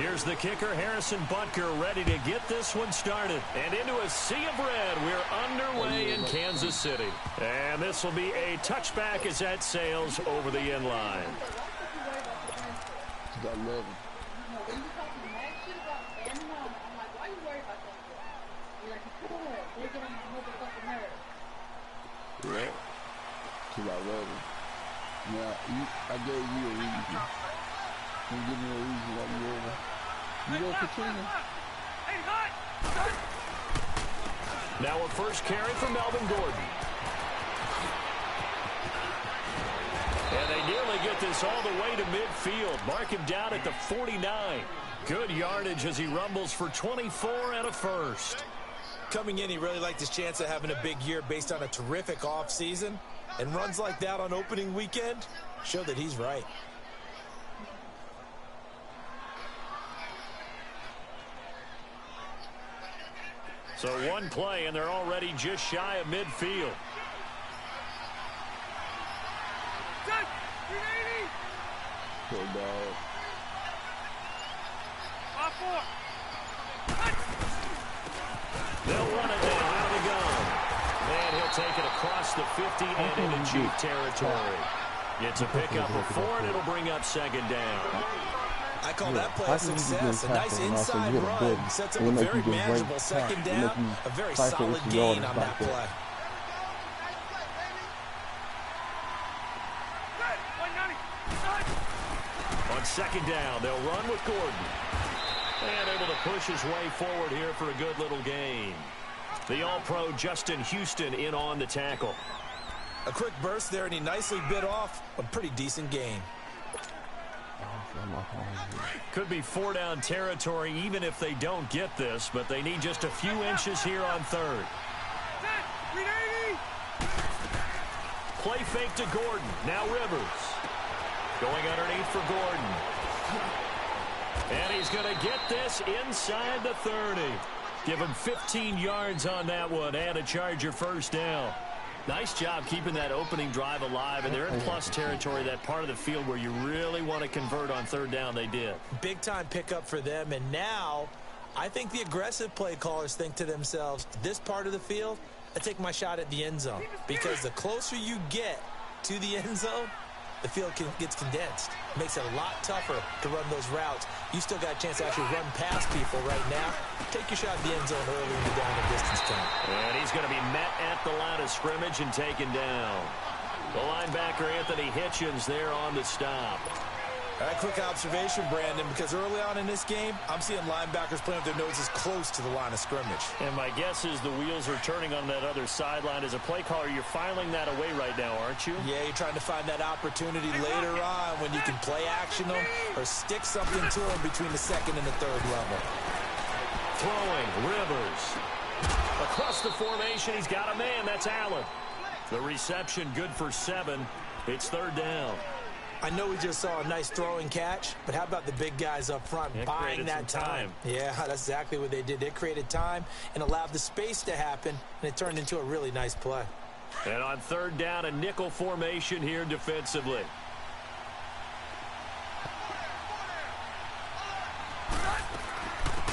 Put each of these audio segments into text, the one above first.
Here's the kicker, Harrison Butker, ready to get this one started. And into a sea of red, we're underway in Kansas City. And this will be a touchback as that sails over the end line. Yeah, because I love him. Now, I gave you a reason. You give me a reason why you over. You go, Katrina. Now a first carry for Melvin Gordon. And they nearly get this all the way to midfield. Mark him down at the 49. Good yardage as he rumbles for 24 and a first. Coming in, he really liked his chance of having a big year based on a terrific offseason. And runs like that on opening weekend show that he's right. So one play, and they're already just shy of midfield. Poor dog. They'll run it down out of the gun. And he'll take it across the 50 and into Chief territory. It's a pickup of 4, and it'll bring up second down. I call that play a success. A nice inside run sets up a very manageable second down. A very solid gain on that play. On second down, they'll run with Gordon. And able to push his way forward here for a good little gain. The All-Pro Justin Houston in on the tackle. A quick burst there, and he nicely bit off a pretty decent gain. Could be 4-down territory even if they don't get this, but they need just a few inches here on third. Play fake to Gordon. Now Rivers. Going underneath for Gordon. And he's going to get this inside the 30. Give him 15 yards on that one and a Charger first down. Nice job keeping that opening drive alive, and they're in plus territory, that part of the field where you really want to convert on third down. They did. Big-time pickup for them, and now I think the aggressive play callers think to themselves, this part of the field, I take my shot at the end zone, because the closer you get to the end zone, the field gets condensed. Makes it a lot tougher to run those routes. You still got a chance to actually run past people right now. Take your shot at the end zone early in the down and distance count. And he's going to be met at the line of scrimmage and taken down. The linebacker, Anthony Hitchens, there on the stop. All right, quick observation, Brandon, because early on in this game, I'm seeing linebackers playing with their noses close to the line of scrimmage. And my guess is the wheels are turning on that other sideline. As a play caller, you're filing that away right now, aren't you? Yeah, you're trying to find that opportunity later on when you can play action them or stick something to them between the second and the third level. Throwing, Rivers. Across the formation, he's got a man. That's Allen. The reception good for 7. It's third down. I know we just saw a nice throwing catch, but how about the big guys up front buying that time? Yeah, that's exactly what they did. They created time and allowed the space to happen, and it turned into a really nice play. And on third down, a nickel formation here defensively.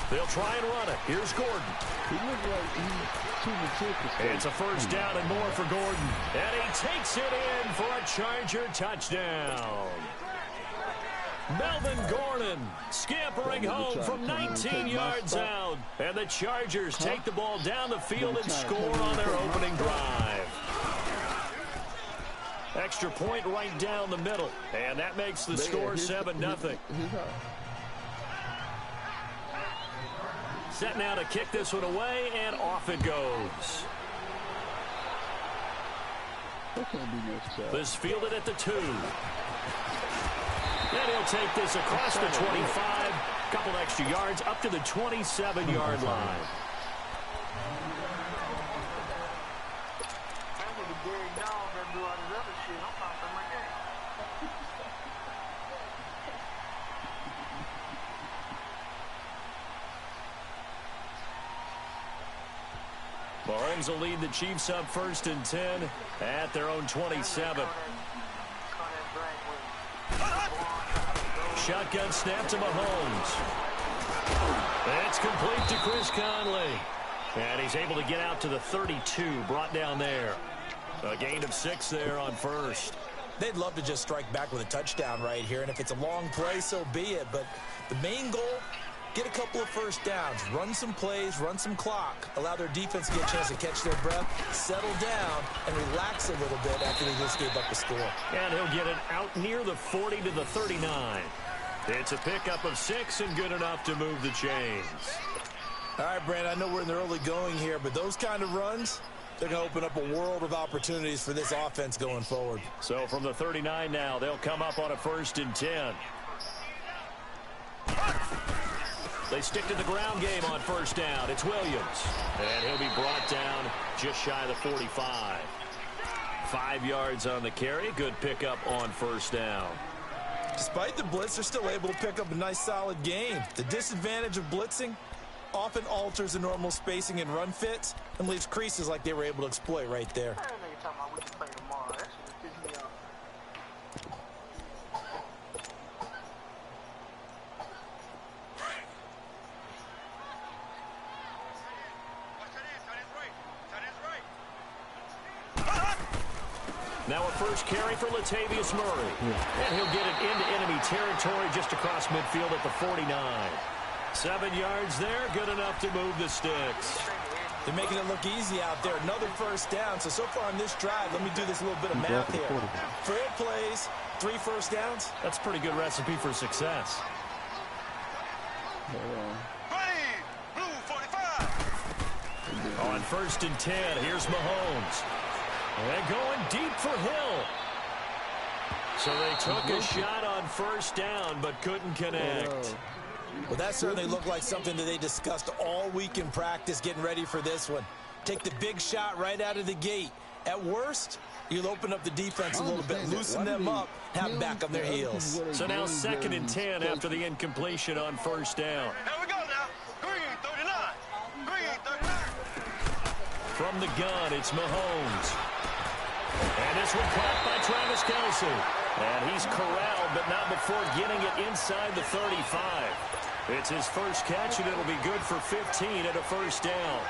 They'll try and run it. Here's Gordon. He looked like he's too mature. It's a first down and more for Gordon. And he takes it in for a Charger touchdown. Melvin Gordon scampering home from 19 yards out. And the Chargers take the ball down the field and score on their opening drive. Extra point right down the middle. And that makes the score 7-0. Set now to kick this one away, and off it goes. This fielded at the 2. And he'll take this across the 25. Couple extra yards up to the 27-yard line. Mahomes will lead the Chiefs up 1st and 10 at their own 27. Shotgun snap to Mahomes. It's complete to Chris Conley. And he's able to get out to the 32, brought down there. A gain of 6 there on first. They'd love to just strike back with a touchdown right here, and if it's a long play, so be it. But the main goal, get a couple of first downs, run some plays, run some clock, allow their defense to get a chance to catch their breath, settle down, and relax a little bit after they just gave up the score. And he'll get it out near the 40 to the 39. It's a pickup of 6 and good enough to move the chains. All right, Brandon, I know we're in the early going here, but those kind of runs, they're going to open up a world of opportunities for this offense going forward. So from the 39 now, they'll come up on a 1st and 10. They stick to the ground game on 1st down. It's Williams. And he'll be brought down just shy of the 45. 5 yards on the carry. Good pickup on 1st down. Despite the blitz, they're still able to pick up a nice, solid gain. The disadvantage of blitzing often alters the normal spacing and run fits and leaves creases like they were able to exploit right there. Now a first carry for Latavius Murray. And he'll get it into enemy territory just across midfield at the 49. 7 yards there, good enough to move the sticks. They're making it look easy out there. Another 1st down. So far on this drive, let me do this little bit of math here. 4 plays, 3 first downs. That's a pretty good recipe for success. On 1st and 10, here's Mahomes. And going deep for Hill. So they took a shot on 1st down, but couldn't connect. Well, that certainly looked like something that they discussed all week in practice getting ready for this one. Take the big shot right out of the gate. At worst, you'll open up the defense a little bit, loosen them up, have them back on their heels. So now 2nd and 10 after the incompletion on 1st down. Here we go now. Green 39. Green 39. From the gun, it's Mahomes. And this one caught by Travis Kelce. And he's corralled, but not before getting it inside the 35. It's his first catch, and it'll be good for 15 at a 1st down.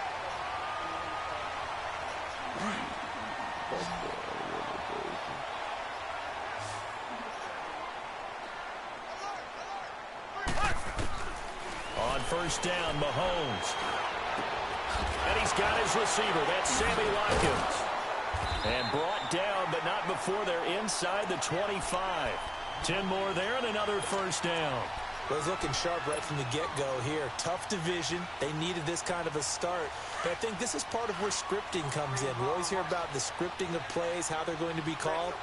On 1st down, Mahomes. And he's got his receiver. That's Sammy Watkins. And brought down, but not before they're inside the 25. 10 more there and another 1st down. Was looking sharp right from the get-go here. Tough division. They needed this kind of a start. But I think this is part of where scripting comes in. We always hear about the scripting of plays, how they're going to be called.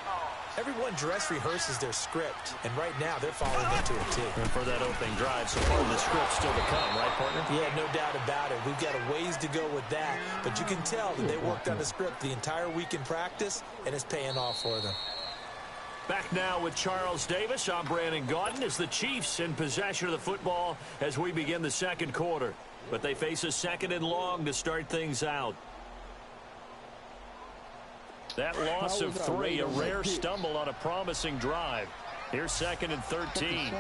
Everyone dress rehearses their script, and right now they're following it to a T. And for that opening drive, so part of the script still to come, right, partner? Yeah, no doubt about it. We've got a ways to go with that, but you can tell that they worked on the script the entire week in practice, and it's paying off for them. Back now with Charles Davis. I'm Brandon Gaudin as the Chiefs in possession of the football as we begin the 2nd quarter. But they face a 2nd and long to start things out. That loss of 3, a rare stumble on a promising drive. Here's 2nd and 13.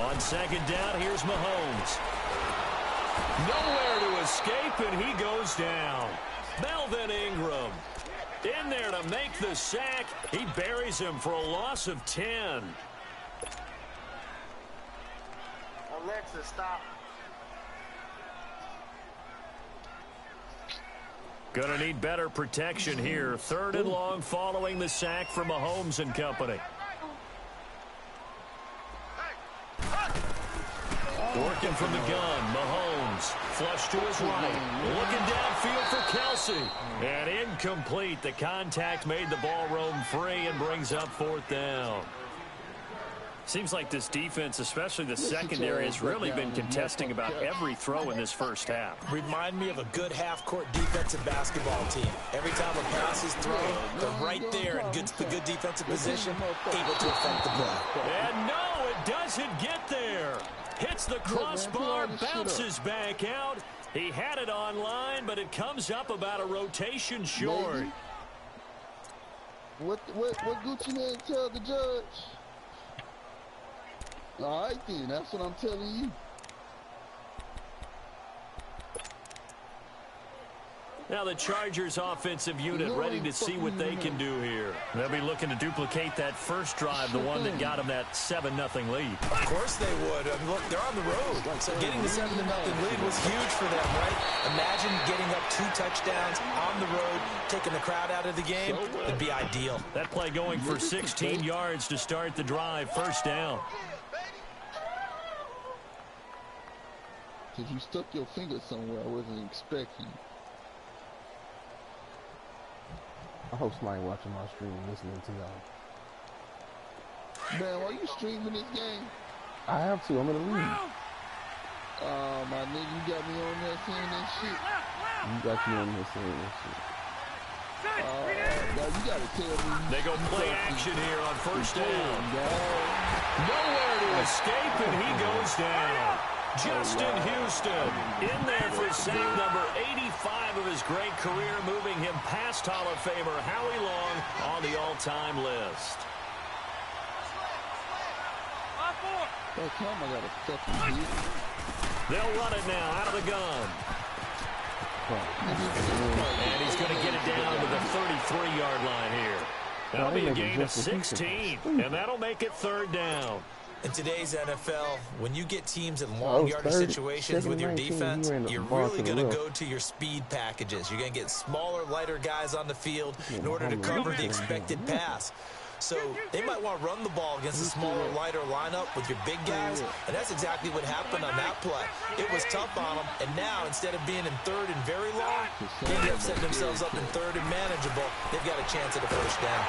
On 2nd down, here's Mahomes. Nowhere to escape, and he goes down. Melvin Ingram in there to make the sack. He buries him for a loss of 10. Alexa, stop. Gonna need better protection here. 3rd and long following the sack from Mahomes and company. Working from the gun, Mahomes. Flush to his right. Looking downfield for Kelce. And incomplete. The contact made the ball roam free and brings up 4th down. Seems like this defense, especially the secondary, has really been contesting about every throw in this first half. Remind me of a good half-court defensive basketball team. Every time a pass is thrown, they're right there in good defensive position, able to affect the play. And no, it doesn't get there. Hits the crossbar, bounces back out. He had it online, but it comes up about a rotation short. What Gucci Man tell the judge? All right, then. That's what I'm telling you. Now the Chargers offensive unit ready to see what they can do here. They'll be looking to duplicate that first drive, the one that got them that 7-0 lead. Of course they would. I mean, look, they're on the road. So getting the 7-0 lead was huge for them, right? Imagine getting up 2 touchdowns on the road, taking the crowd out of the game. It'd be ideal. That play going for 16 yards to start the drive. First down. Because you stuck your finger somewhere I wasn't expecting. I hope somebody watching my stream listening to y'all. Man, why you streaming this game? I have to. I'm in the league. My nigga, you got me on there saying that shit. You got me on there saying that shit. Now you gotta tell me. They go play action here on first down. Nowhere to escape, and he goes down. Justin Houston in there for sack number 85 of his great career, moving him past Hall of Famer Howie Long on the all-time list. That time I got a fucking hit. They'll run it now out of the gun. And he's going to get it down to the 33-yard line here. That'll be a gain of 16, and that'll make it third down. In today's NFL, when you get teams in long yardage situations with your defense, you're really going to go to your speed packages. You're going to get smaller, lighter guys on the field in order to cover the expected pass. So they might want to run the ball against a smaller, lighter lineup with your big guys, and that's exactly what happened on that play. It was tough on them, and now instead of being in third and very long, they end up setting themselves up in third and manageable. They've got a chance at a first down.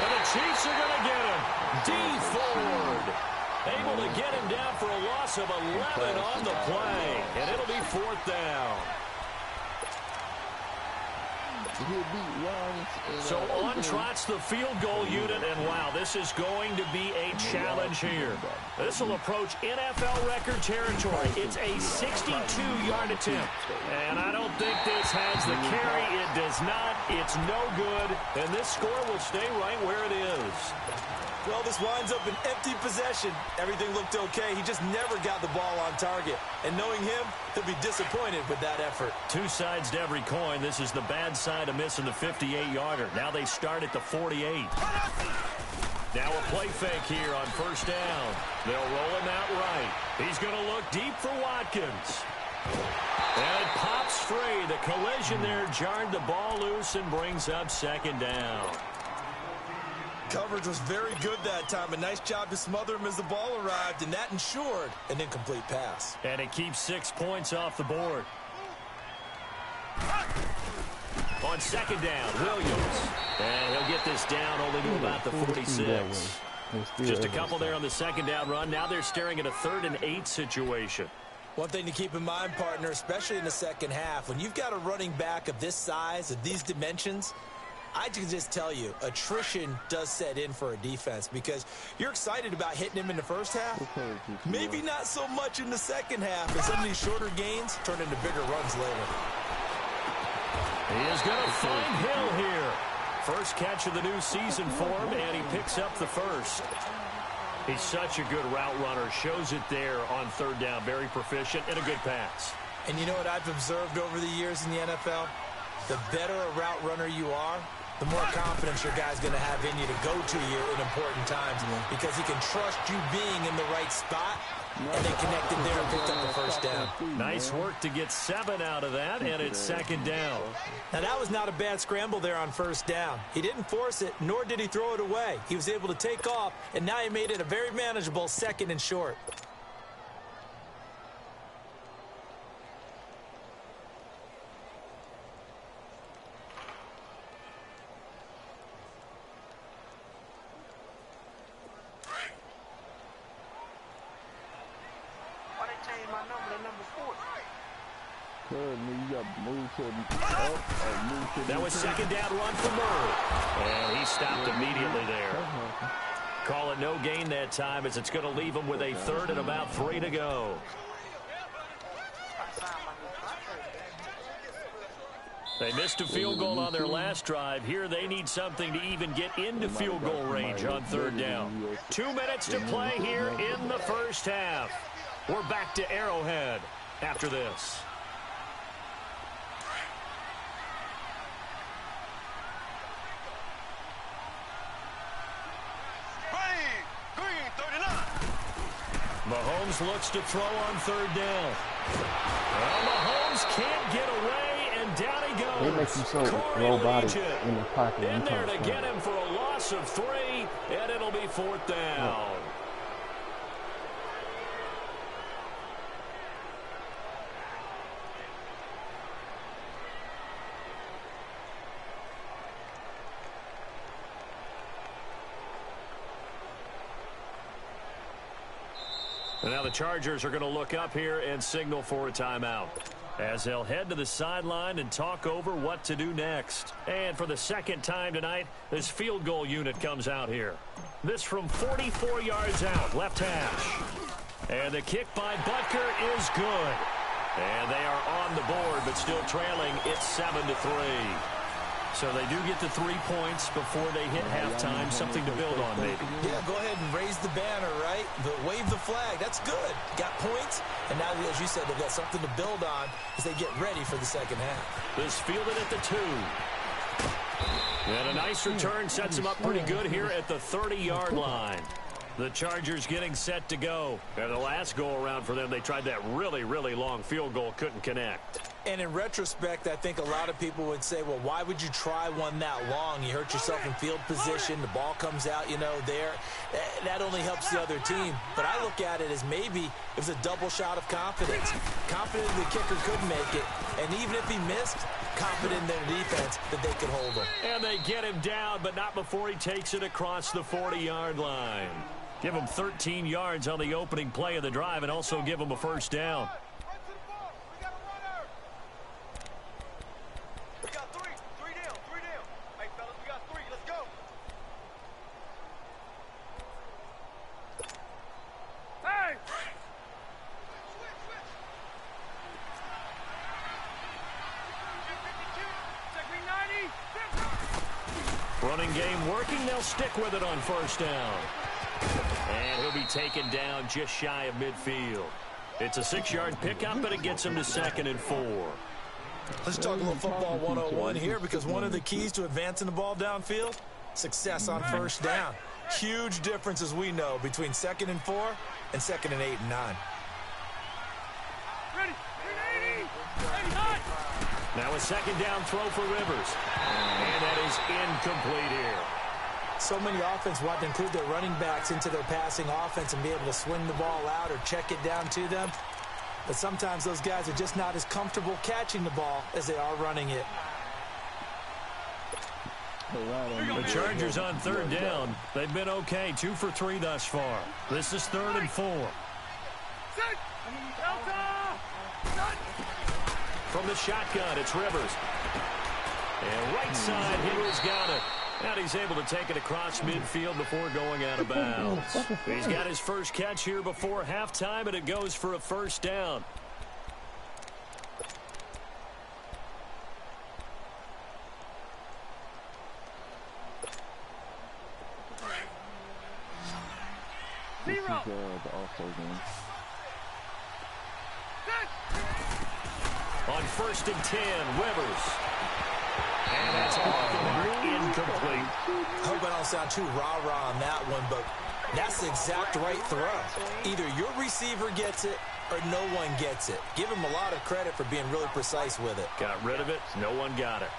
And the Chiefs are going to get him. D. Ford able to get him down for a loss of 11 on the play, and it'll be fourth down. So on trots the field goal unit, and wow, this is going to be a challenge here. This will approach NFL record territory. It's a 62-yard attempt, and I don't think this has the carry. It does not. It's no good, and this score will stay right where it is. Well, this winds up an empty possession. Everything looked okay. He just never got the ball on target. And knowing him, he'll be disappointed with that effort. Two sides to every coin. This is the bad side of missing the 58-yarder. Now they start at the 48. Now a play fake here on first down. They'll roll him out right. He's going to look deep for Watkins. And it pops free. The collision there jarred the ball loose and brings up second down. Coverage was very good that time. A nice job to smother him as the ball arrived, and that ensured an incomplete pass. And it keeps 6 points off the board. On second down, Williams. And he'll get this down only to about the 46. Just a couple there on the second down run. Now they're staring at a 3rd and 8 situation. One thing to keep in mind, partner, especially in the second half, when you've got a running back of this size, of these dimensions, I can just tell you, attrition does set in for a defense because you're excited about hitting him in the first half. Maybe not so much in the second half, and some of these shorter gains turn into bigger runs later. He is going to find Hill here. First catch of the new season for him, and he picks up the first. He's such a good route runner. Shows it there on third down. Very proficient and a good pass. And you know what I've observed over the years in the NFL? The better a route runner you are, the more confidence your guy's going to have in you to go to you in important times because he can trust you being in the right spot, and they connected there and picked up the first down. Nice work to get 7 out of that, and it's second down. Now, that was not a bad scramble there on first down. He didn't force it, nor did he throw it away. He was able to take off, and now he made it a very manageable 2nd and short. That was second down run for Murray. And he stopped immediately there. Call it no gain that time as it's going to leave him with a 3rd and about 3 to go. They missed a field goal on their last drive. Here they need something to even get into field goal range on third down. 2 minutes to play here in the first half. We're back to Arrowhead after this. Green, 39. Mahomes looks to throw on third down. Well, Mahomes can't get away. And down he goes. They make him so robotic in the pocket. In there to get him for a loss of 3, and it'll be fourth down. And now the Chargers are going to look up here and signal for a timeout, as they'll head to the sideline and talk over what to do next. And for the second time tonight, this field goal unit comes out here. This from 44 yards out, left hash. And the kick by Butker is good. And they are on the board, but still trailing. It's 7-3. So they do get the 3 points before they hit halftime, something to build on maybe. Yeah, go ahead and raise the banner, right? Wave the flag. That's good. Got points, and now, as you said, they've got something to build on as they get ready for the second half. This fielded at the 2. And a nice return sets them up pretty good here at the 30-yard line. The Chargers getting set to go. And the last go-around for them, they tried that really, really long field goal, couldn't connect. And in retrospect, I think a lot of people would say, well, why would you try one that long? You hurt yourself in field position. The ball comes out, there. That only helps the other team. But I look at it as maybe it was a double shot of confidence. Confident the kicker could make it. And even if he missed, confident in their defense that they could hold him. And they get him down, but not before he takes it across the 40-yard line. Give him 13 yards on the opening play of the drive and also give him a first down. Running game working. They'll stick with it on first down. And he'll be taken down just shy of midfield. It's a 6-yard pickup, but it gets him to 2nd and 4. Let's talk a little football 101 here, because one of the keys to advancing the ball downfield, success on first down. Huge difference, as we know, between 2nd and 4 and 2nd and 8 and 9. Ready. 80. Now a second down throw for Rivers. And that is incomplete here. So many offense want to include their running backs into their passing offense and be able to swing the ball out or check it down to them. But sometimes those guys are just not as comfortable catching the ball as they are running it. The Chargers on third down. They've been okay, 2 for 3 thus far. This is 3rd and 4. From the shotgun, it's Rivers. And right side, Henry's got it. And he's able to take it across midfield before going out of bounds. He's got his first catch here before halftime, and it goes for a first down. On 1st and 10, Rivers. And that's off the mark, incomplete. I hope I don't sound too rah-rah on that one, but that's the exact right throw. Either your receiver gets it or no one gets it. Give him a lot of credit for being really precise with it. Got rid of it. No one got it.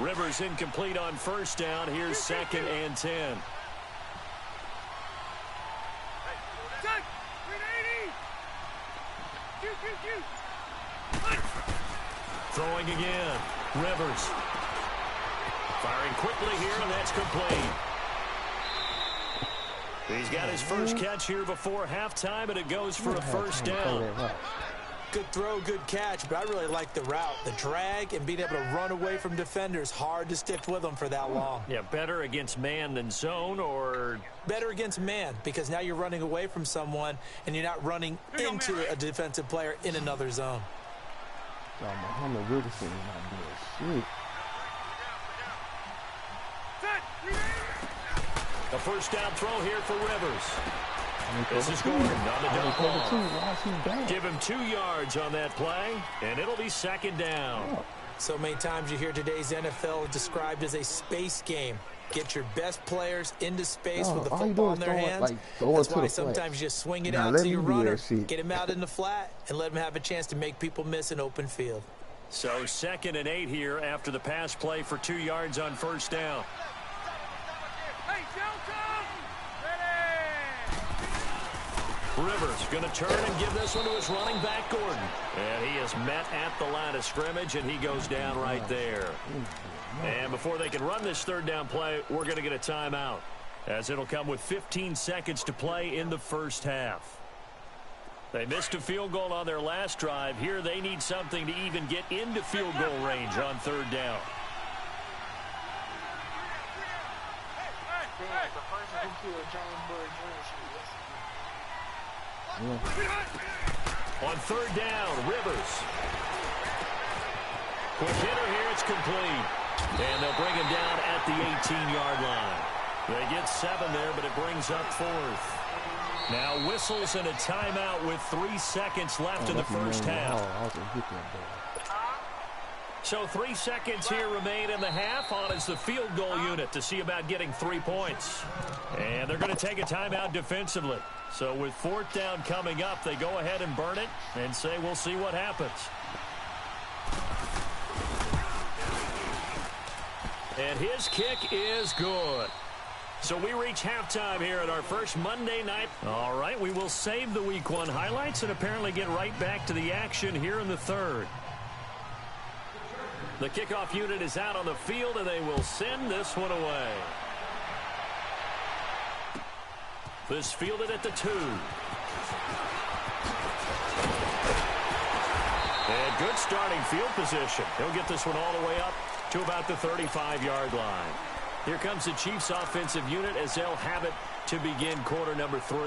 Rivers incomplete on first down. Here's 2nd and 10. Throwing again. Rivers. Firing quickly here, and that's complete. He's got his first catch here before halftime, and it goes for a first down. Good throw, good catch, but I really like the route. The drag and being able to run away from defenders, hard to stick with them for that long. Yeah, better against man than zone, or? Better against man, because now you're running away from someone and you're not running into a defensive player in another zone. Muhammad Wilkerson is not doing shit. A first down throw here for Rivers. This is Gordon on the dump ball. Give him 2 yards on that play, and it'll be second down. So many times you hear today's NFL described as a space game. Get your best players into space with the football in their hands. That's why sometimes you just swing it out to your runner, get him out in the flat, and let him have a chance to make people miss an open field. So 2nd and 8 here after the pass play for 2 yards on first down. Rivers going to turn and give this one to his running back, Gordon. And he is met at the line of scrimmage, and he goes down right there. And before they can run this 3rd down play, we're going to get a timeout, as it'll come with 15 seconds to play in the first half. They missed a field goal on their last drive. Here they need something to even get into field goal range on 3rd down. On 3rd down, Rivers. Quick hitter here, it's complete. And they'll bring him down at the 18-yard line. They get 7 there, but it brings up 4th. Now whistles and a timeout with 3 seconds left in the first half. So 3 seconds here remain in the half. On is the field goal unit to see about getting 3 points. And they're going to take a timeout defensively. So with 4th down coming up, they go ahead and burn it and say we'll see what happens. And his kick is good. So we reach halftime here at our first Monday night. All right, we will save the Week 1 highlights and apparently get right back to the action here in the 3rd. The kickoff unit is out on the field, and they will send this one away. This fielded at the 2. And good starting field position. He'll get this one all the way up to about the 35-yard line. Here comes the Chiefs offensive unit as they'll have it to begin quarter number 3.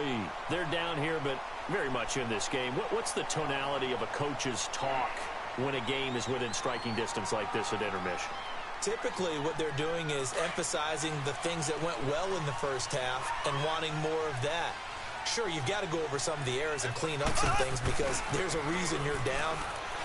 They're down here, but very much in this game. What's the tonality of a coach's talk when a game is within striking distance like this at intermission? Typically, what they're doing is emphasizing the things that went well in the first half and wanting more of that. Sure, you've got to go over some of the errors and clean up some things because there's a reason you're down.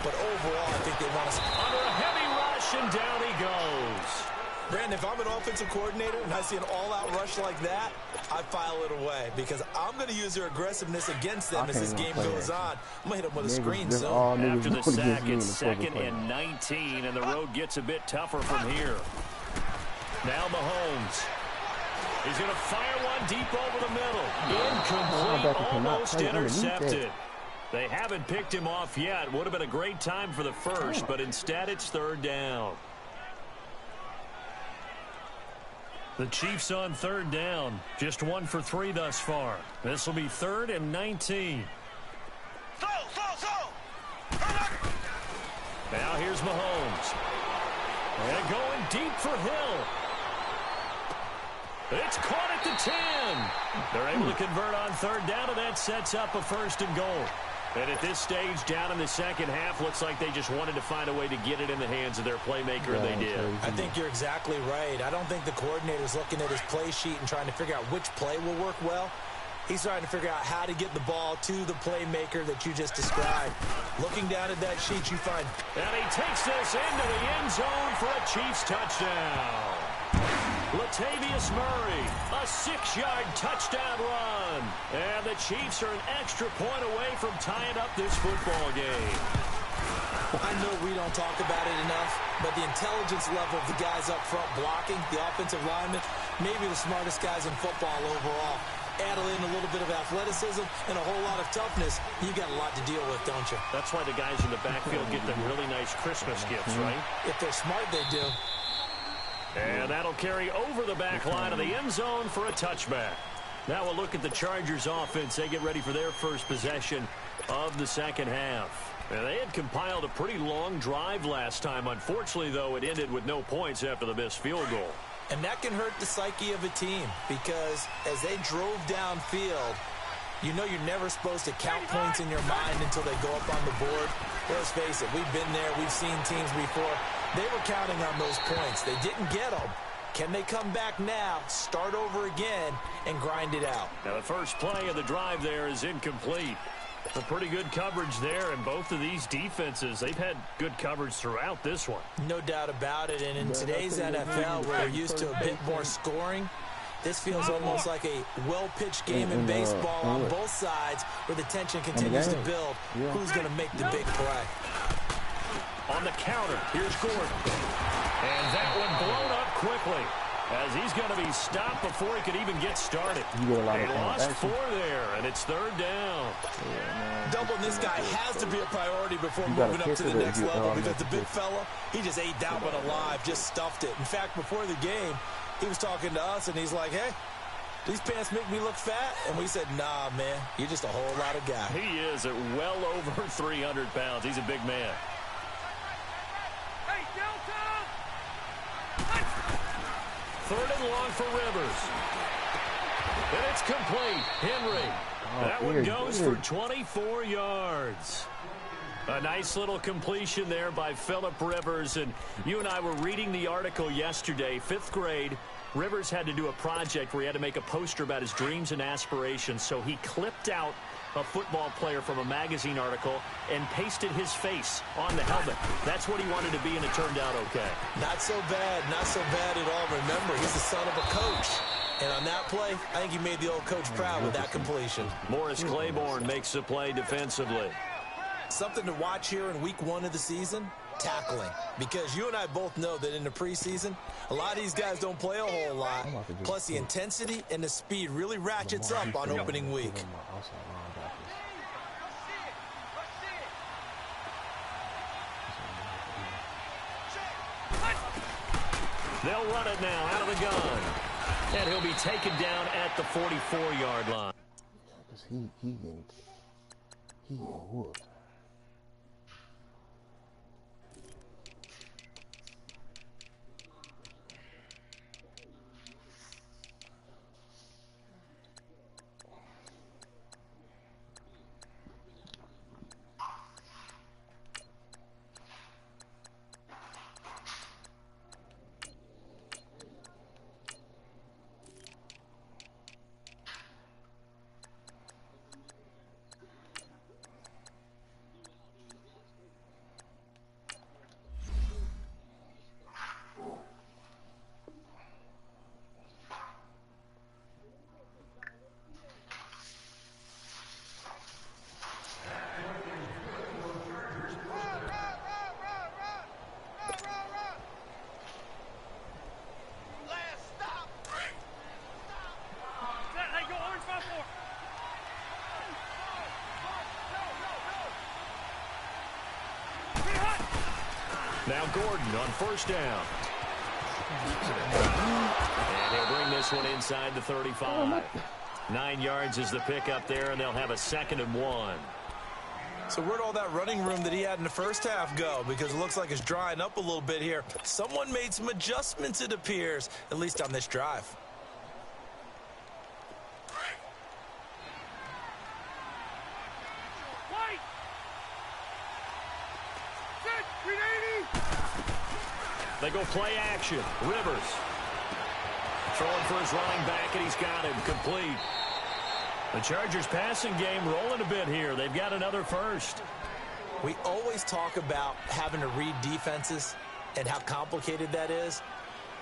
But overall, I think they want us under a heavy rush, and down he goes. Brandon, if I'm an offensive coordinator and I see an all-out rush like that, I file it away because I'm going to use their aggressiveness against them as this game goes on. I'm going to hit them with a screen zone. After the sack, it's 2nd and 19, and the road gets a bit tougher from here. Now Mahomes. He's going to fire one deep over the middle. Incomplete, almost intercepted. They haven't picked him off yet. Would have been a great time for the first, but instead it's 3rd down. The Chiefs on 3rd down. Just 1 for 3 thus far. This will be 3rd and 19. Now here's Mahomes. And going deep for Hill. It's caught at the 10. They're able to convert on 3rd down, and that sets up a 1st and goal. And at this stage, down in the second half, looks like they just wanted to find a way to get it in the hands of their playmaker, and they did. I think you're exactly right. I don't think the coordinator's looking at his play sheet and trying to figure out which play will work well. He's trying to figure out how to get the ball to the playmaker that you just described. Looking down at that sheet, you find... And he takes this into the end zone for a Chiefs touchdown. Latavius Murray, a 6-yard touchdown run. And the Chiefs are an extra point away from tying up this football game. I know we don't talk about it enough, but the intelligence level of the guys up front blocking, the offensive linemen, maybe the smartest guys in football overall. Add in a little bit of athleticism and a whole lot of toughness, you got a lot to deal with, don't you? That's why the guys in the backfield get them really nice Christmas gifts, right? If they're smart, they do. And that'll carry over the back line of the end zone for a touchback. Now we'll look at the Chargers offense. They get ready for their first possession of the second half. And they had compiled a pretty long drive last time. Unfortunately, though, it ended with no points after the missed field goal. And that can hurt the psyche of a team because as they drove downfield, you know you're never supposed to count points in your mind until they go up on the board. Let's face it, we've been there. We've seen teams before. They were counting on those points. They didn't get them. Can they come back now, start over again, and grind it out? Now, the first play of the drive there is incomplete. Some pretty good coverage there, and both of these defenses, they've had good coverage throughout this one. No doubt about it, and in today's NFL, where we're used to a bit more scoring, this feels almost like a well-pitched game in baseball on both sides where the tension continues to build. Who's going to make the big play? On the counter, here's Gordon. And that one blown up quickly as he's going to be stopped before he could even get started. He lost 4 there, and it's 3rd down. Doubling this guy has to be a priority before moving up to the next level because the big fella, he just ate that one alive, just stuffed it. In fact, before the game, he was talking to us, and he's like, hey, these pants make me look fat? And we said, nah, man, you're just a whole lot of guy. He is at well over 300 pounds. He's a big man. Hey, Delta! 3rd and long for Rivers. And it's complete. Henry. That one goes for 24 yards. A nice little completion there by Phillip Rivers. And you and I were reading the article yesterday, 5th grade. Rivers had to do a project where he had to make a poster about his dreams and aspirations. So he clipped out a football player from a magazine article and pasted his face on the helmet. That's what he wanted to be, and it turned out okay. Not so bad at all. Remember, he's the son of a coach. And on that play, I think he made the old coach proud with that completion. Morris Claiborne makes the play defensively. Something to watch here in week 1 of the season, tackling. Because you and I both know that in the preseason, a lot of these guys don't play a whole lot. Plus, the intensity and the speed really ratchets up on opening week. They'll run it now out of the gun. And he'll be taken down at the 44-yard line. He getting whooped. Now Gordon on 1st down. And he'll bring this one inside the 35. 9 yards is the pickup there, and they'll have a 2nd and 1. So where'd all that running room that he had in the first half go? Because it looks like it's drying up a little bit here. Someone made some adjustments, it appears, at least on this drive. They go play action. Rivers throwing for his running back, and he's got him complete. The Chargers passing game rolling a bit here. They've got another first. We always talk about having to read defenses and how complicated that is.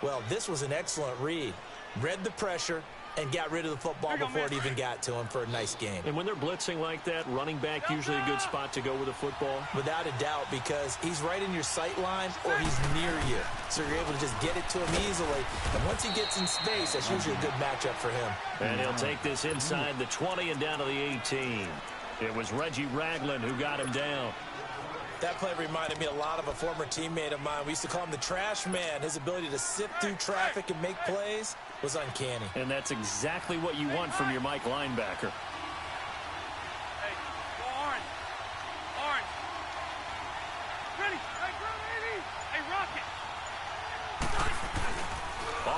Well, this was an excellent read. Read the pressure and got rid of the football before it even got to him for a nice game. And when they're blitzing like that, running back usually a good spot to go with the football? Without a doubt, because he's right in your sight line or he's near you. So you're able to just get it to him easily. And once he gets in space, that's usually a good matchup for him. And he'll take this inside the 20 and down to the 18. It was Reggie Ragland who got him down. That play reminded me a lot of a former teammate of mine. We used to call him the trash man. His ability to sift through traffic and make plays was uncanny. And that's exactly what you want from your Mike linebacker. Hey, go orange. Orange.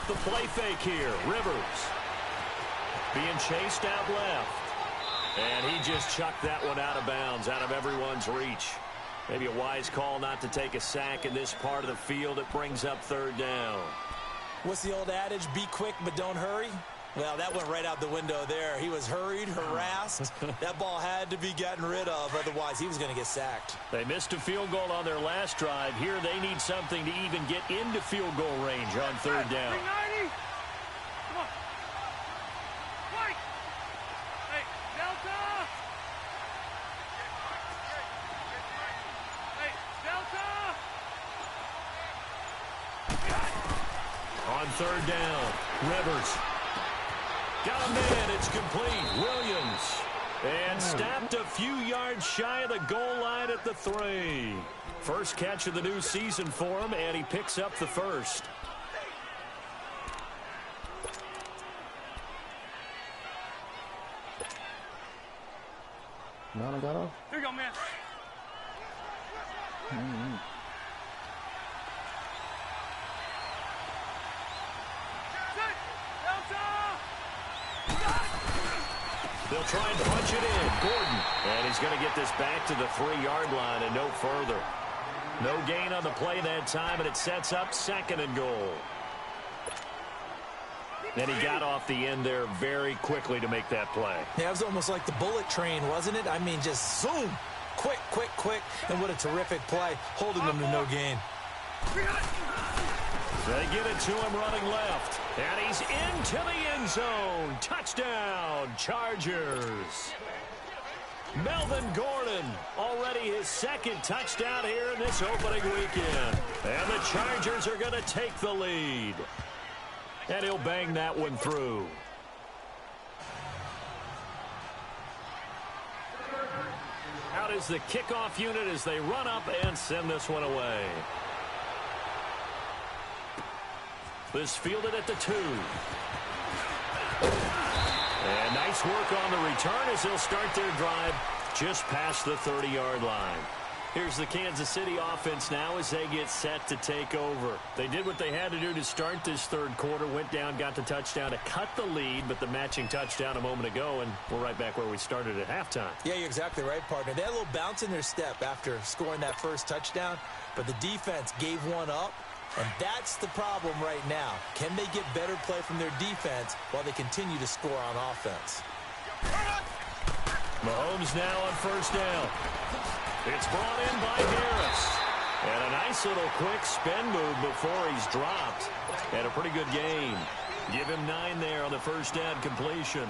the play fake here. Rivers being chased out left. And he just chucked that one out of bounds, out of everyone's reach. Maybe a wise call not to take a sack in this part of the field. It brings up third down. What's the old adage? Be quick, but don't hurry. Well, that went right out the window there. He was hurried, harassed. That ball had to be gotten rid of. Otherwise, he was going to get sacked. They missed a field goal on their last drive. Here they need something to even get into field goal range on third down. Come on. White. Hey, Delta. Hey, Delta. On third down, Rivers. Got a man, it's complete. Williams. And stopped a few yards shy of the goal line at the 3. First catch of the new season for him, and he picks up the first. Nana got off. Here you go, man. They'll try and punch it in. Gordon. And he's going to get this back to the 3-yard line and no further. No gain on the play that time, and it sets up second and goal. And he got off the end there very quickly to make that play. Yeah, it was almost like the bullet train, wasn't it? I mean, just zoom. Quick, quick, quick. And what a terrific play, holding them to no gain. They get it to him running left. And he's into the end zone. Touchdown, Chargers. Melvin Gordon, already his second touchdown here in this opening weekend. And the Chargers are going to take the lead. And he'll bang that one through. Out is the kickoff unit as they run up and send this one away. This fielded at the 2. And nice work on the return as they'll start their drive just past the 30-yard line. Here's the Kansas City offense now as they get set to take over. They did what they had to do to start this third quarter, went down, got the touchdown to cut the lead, but the matching touchdown a moment ago, and we're right back where we started at halftime. Yeah, you're exactly right, partner. They had a little bounce in their step after scoring that first touchdown, but the defense gave one up, and that's the problem right now. Can they get better play from their defense while they continue to score on offense? Mahomes now on first down. It's brought in by Harris. And a nice little quick spin move before he's dropped. And a pretty good gain. Give him 9 there on the first down completion.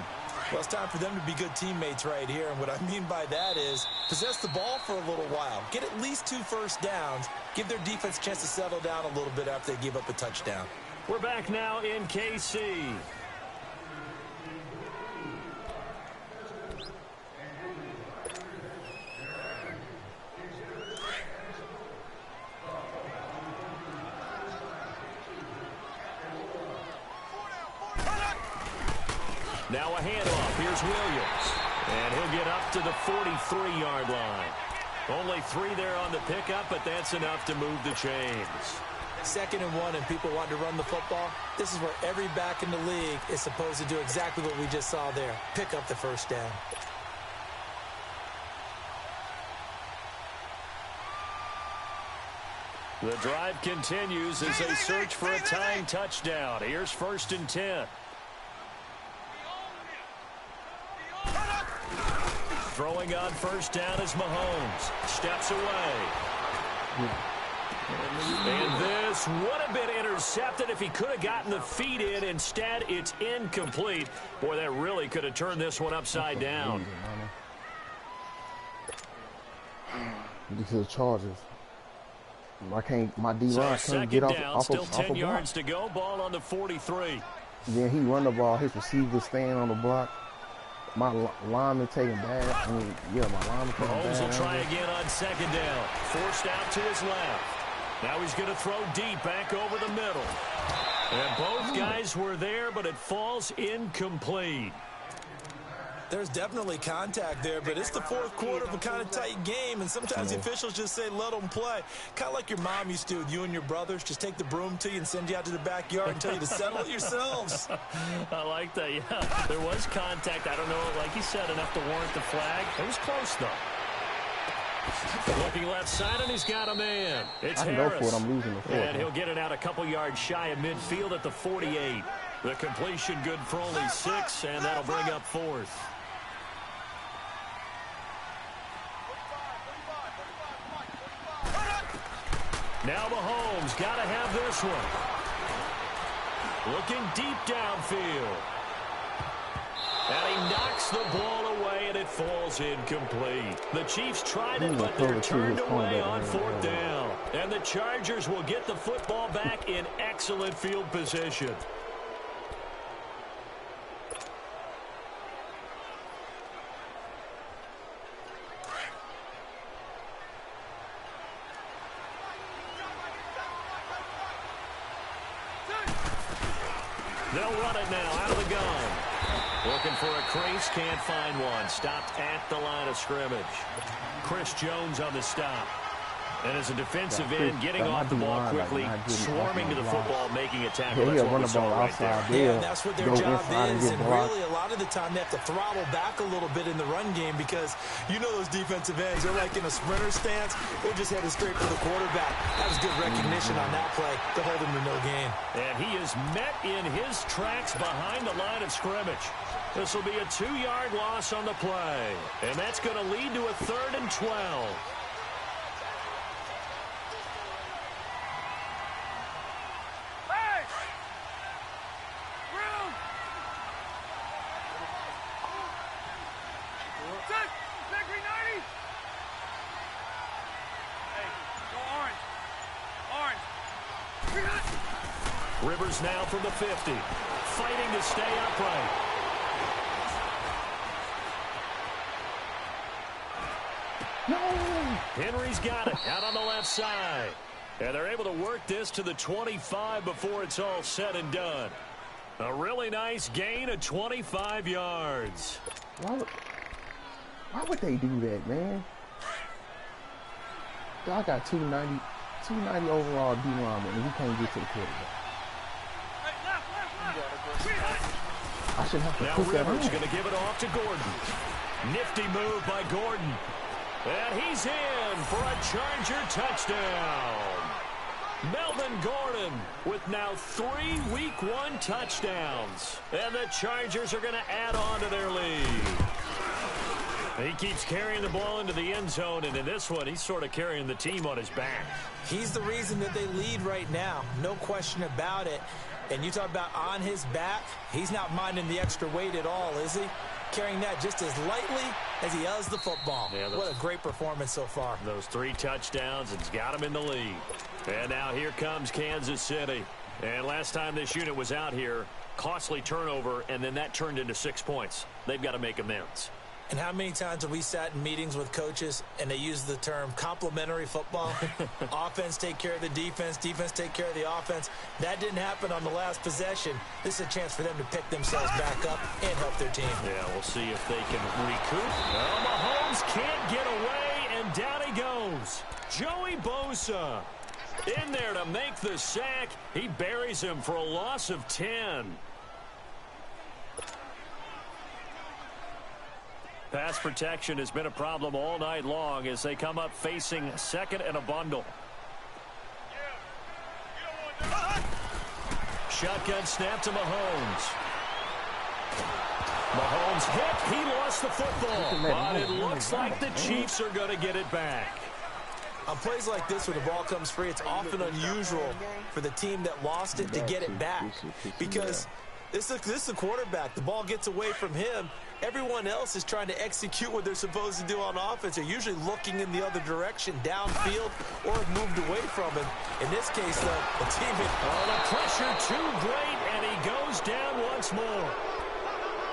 Well, it's time for them to be good teammates right here. And what I mean by that is possess the ball for a little while. Get at least 2 first downs. Give their defense a chance to settle down a little bit after they give up a touchdown. We're back now in KC. Now a handoff. Here's Williams. And he'll get up to the 43-yard line. Only 3 there on the pickup, but that's enough to move the chains. 2nd and 1 and people want to run the football. This is where every back in the league is supposed to do exactly what we just saw there. Pick up the first down. The drive continues as they search for a tying touchdown. Here's 1st and 10. Throwing on first down is Mahomes. Steps away. And this would have been intercepted if he could have gotten the feet in. Instead, it's incomplete. Boy, that really could have turned this one upside down. These are the Chargers. My D-line can't get off still of 10 yards to go. Ball on the 43. Then he run the ball. His receiver stand on the block. My lineman taking bad. I mean, yeah, my lineman taking bad. Mahomes will try again on 2nd down. Forced out to his left. Now he's going to throw deep back over the middle. And both guys were there, but it falls incomplete. There's definitely contact there, but it's the fourth quarter of a kind of tight game, and sometimes the officials just say, let them play. Kind of like your mom used to with you and your brothers. Just take the broom to you and send you out to the backyard and tell you to settle it yourselves. I like that, yeah. There was contact. I don't know, like you said, enough to warrant the flag. It was close, though. Looking left side, and he's got a man. It's Harris. I can go for it. I'm losing the fourth. And he'll get it out a couple yards shy of midfield at the 48. The completion good for only 6, and that'll bring up 4th. Now Mahomes got to have this one. Looking deep downfield. And he knocks the ball away, and it falls incomplete. The Chiefs tried it, but they're turned away on 4th down. And the Chargers will get the football back in excellent field position. They'll run it now out of the gun. Looking for a crease, can't find one. Stopped at the line of scrimmage. Chris Jones on the stop. And as a defensive end, getting off the ball quickly, swarming to the football, making a tackle. He'll run the ball outside there. Yeah, that's what their job is. And really, a lot of the time, they have to throttle back a little bit in the run game because you know those defensive ends, they're like in a sprinter stance. They're just headed straight for the quarterback. That was good recognition on that play to hold him to no gain. And he is met in his tracks behind the line of scrimmage. This will be a 2-yard loss on the play. And that's going to lead to a 3rd and 12. Rivers now from the 50, fighting to stay upright. No! Henry's got it out on the left side. And they're able to work this to the 25 before it's all said and done. A really nice gain of 25 yards. Why would they do that, man? I got 290 overall D linemen, and we can't get to the quarterback. I should have to now put that on. Rivers going to give it off to Gordon. Nifty move by Gordon. And he's in for a Charger touchdown. Melvin Gordon with now 3 Week 1 touchdowns. And the Chargers are going to add on to their lead. He keeps carrying the ball into the end zone, and in this one, he's sort of carrying the team on his back. He's the reason that they lead right now. No question about it. And you talk about on his back, he's not minding the extra weight at all, is he? Carrying that just as lightly as he does the football. Yeah, what a great performance so far. Those 3 touchdowns, it's got him in the lead. And now here comes Kansas City. And last time this unit was out here, costly turnover, and then that turned into 6 points. They've got to make amends. And how many times have we sat in meetings with coaches and they use the term complementary football? Offense take care of the defense, defense take care of the offense. That didn't happen on the last possession. This is a chance for them to pick themselves back up and help their team. Yeah, we'll see if they can recoup. Well, Mahomes can't get away, and down he goes. Joey Bosa in there to make the sack. He buries him for a loss of 10. Pass protection has been a problem all night long as they come up facing second and a bundle. Shotgun snap to Mahomes. Mahomes hit. He lost the football. But it looks like the Chiefs are going to get it back. On plays like this where the ball comes free, it's often unusual for the team that lost it to get it back. Because this is a quarterback. The ball gets away from him. Everyone else is trying to execute what they're supposed to do on offense. They're usually looking in the other direction, downfield, or have moved away from him. In this case, though, the team the pressure too great, and he goes down once more.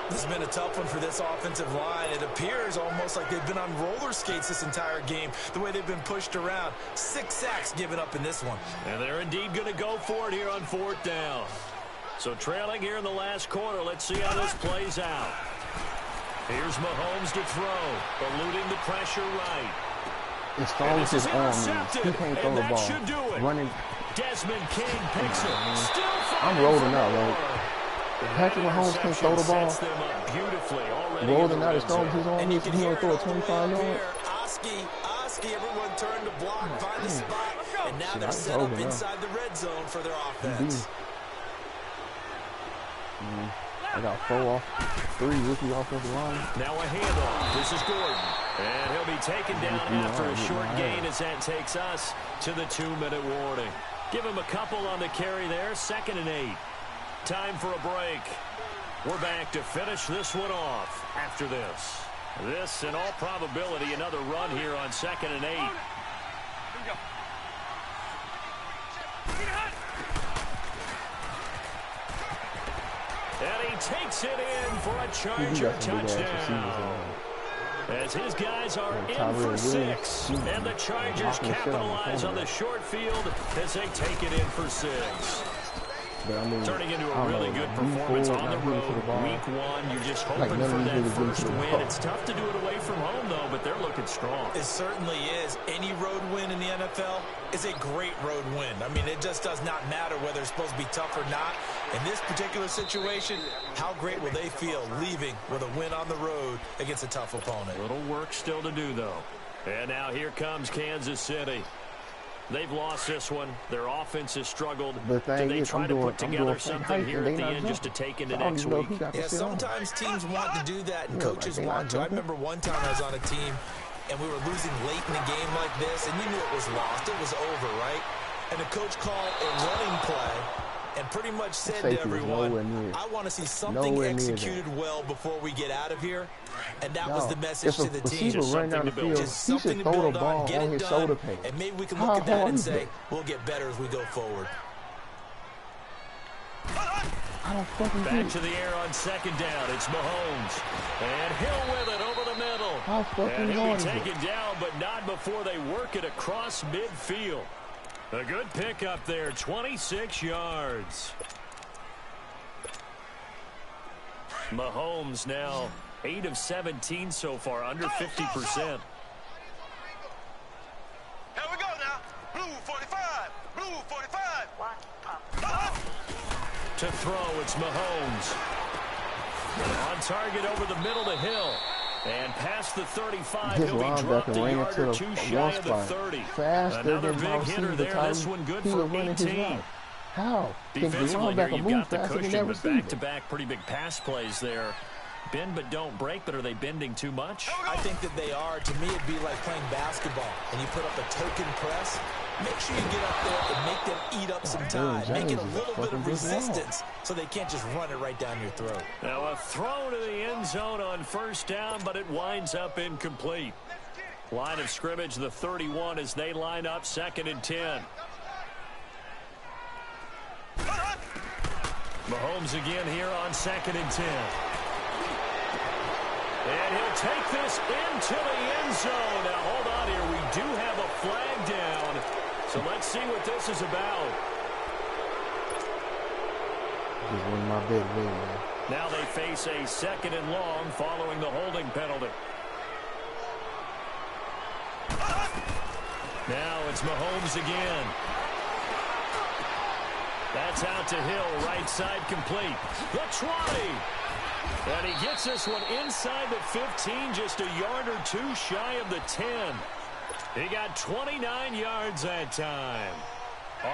This has been a tough one for this offensive line. It appears almost like they've been on roller skates this entire game, the way they've been pushed around. 6 sacks given up in this one. And they're indeed going to go for it here on 4th down. So trailing here in the last quarter, let's see how this plays out. Here's Mahomes to throw, eluding the pressure right. As strong as his arm is, he can't throw the ball. Running. Desmond King picks it. I'm rolling out, right? Patrick Mahomes can't throw the ball. Rolling out as strong as his arm is, he only throw a 25-yard. Oski, everyone turned to block, find a spot, and now they're set up inside the red zone for their offense. I got 4 off 3 rookie offensive line. Now a handoff. This is Gordon. And he'll be taken down after a short gain as that takes us to the 2-minute warning. Give him a couple on the carry there. 2nd and 8. Time for a break. We're back to finish this one off after this. This, in all probability, another run here on 2nd and 8. And he takes it in for a Charger touchdown. As his guys are in for 6. And the Chargers capitalize on the short field as they take it in for 6. Turning into a really good performance on the road. Week 1, you're just hoping for that first win. It's tough to do it away from home, though, but they're looking strong. It certainly is. Any road win in the NFL is a great road win. I mean, it just does not matter whether it's supposed to be tough or not. In this particular situation, how great will they feel leaving with a win on the road against a tough opponent? A little work still to do, though. And now here comes Kansas City. They've lost this one. Their offense has struggled. The thing Do they is, try to put together something here at the end just to take into next week? Yeah, sometimes teams want to do that, and coaches want to. I remember one time I was on a team, and we were losing late in a game like this, and you knew it was lost. It was over, right? And the coach called a running play and pretty much said to everyone, I want to see something executed well before we get out of here. And that was the message to the team. Just something to build. Just something to build on, get it done, and maybe we can look at that and say, we'll get better as we go forward. Back to the air on 2nd down. It's Mahomes. And Hill with it over the middle. And he'll be taken down, but not before they work it across midfield. A good pickup there, 26 yards. Mahomes now 8 of 17 so far, under 50%. Here we go now. Blue 45. Blue 45. To throw, it's Mahomes. On target over the middle to Hill. And past the 35, his he'll be dropped a yard or 2 shy of the 30. Another big hitter there. This one good for 18. How? Defensively here, you've got the cushion, but back-to-back pretty big pass plays there. Bend but don't break, but are they bending too much? I think that they are. To me, it'd be like playing basketball, and you put up a token press. Make sure you get up there and make them eat up some time. Make it a little bit of resistance so they can't just run it right down your throat. Now a throw to the end zone on 1st down, but it winds up incomplete. Line of scrimmage, the 31, as they line up 2nd and 10. Mahomes again here on 2nd and 10. And he'll take this into the end zone. Now, hold on here. We do have a flag down. So let's see what this is about. Just win my bet, man. Now they face a 2nd and long following the holding penalty. Now it's Mahomes again. That's out to Hill, right side complete. The 20. And he gets this one inside the 15, just a yard or 2 shy of the 10. He got 29 yards that time.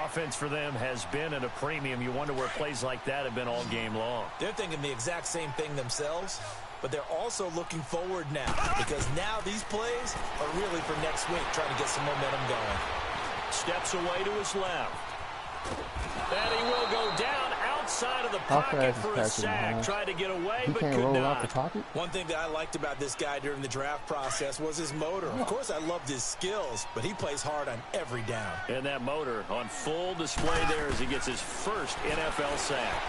Offense for them has been at a premium. You wonder where plays like that have been all game long. They're thinking the exact same thing themselves, but they're also looking forward now, because now these plays are really for next week, trying to get some momentum going. Steps away to his left. And he will go down outside of the pocket for a sack. Tried to get away, but could not. One thing that I liked about this guy during the draft process was his motor. Of course, I loved his skills, but he plays hard on every down. And that motor on full display there as he gets his first NFL sack.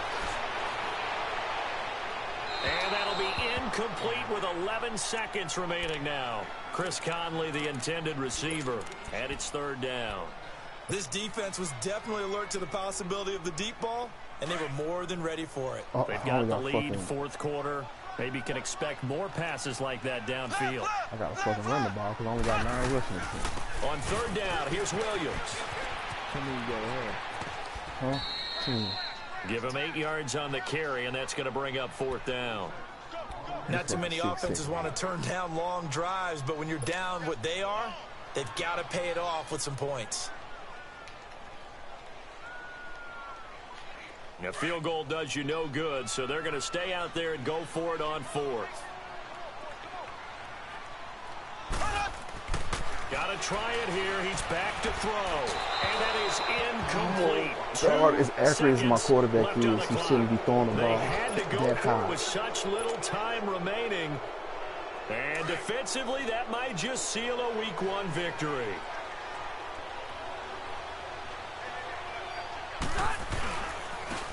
And that'll be incomplete with 11 seconds remaining now. Chris Conley, the intended receiver, and it's 3rd down. This defense was definitely alert to the possibility of the deep ball, and they were more than ready for it. They've got the lead, 4th quarter. Maybe you can expect more passes like that downfield. I got to fucking run the ball because I only got 9 rushing attempts. On third down, here's Williams. How many you got ahead? Huh? 10. Give him 8 yards on the carry, and that's going to bring up fourth down. Not too many offenses want to turn down long drives, but when you're down what they are, they've got to pay it off with some points. A field goal does you no good, so they're going to stay out there and go for it on fourth. Got to try it here. He's back to throw. And that is incomplete. God, as accurate as my quarterback is, he shouldn't be throwing the ball They had to go that for it high. with such little time remaining. And defensively, that might just seal a Week 1 victory.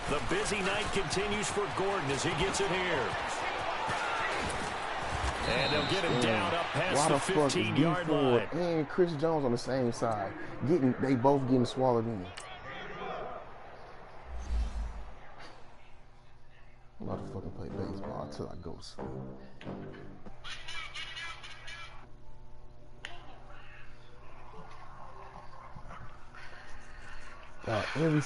The busy night continues for Gordon as he gets it here. And they'll get him down up past the 15-yard line. And Chris Jones on the same side. They both getting swallowed in. I'm about to fucking play baseball until I go to school. Every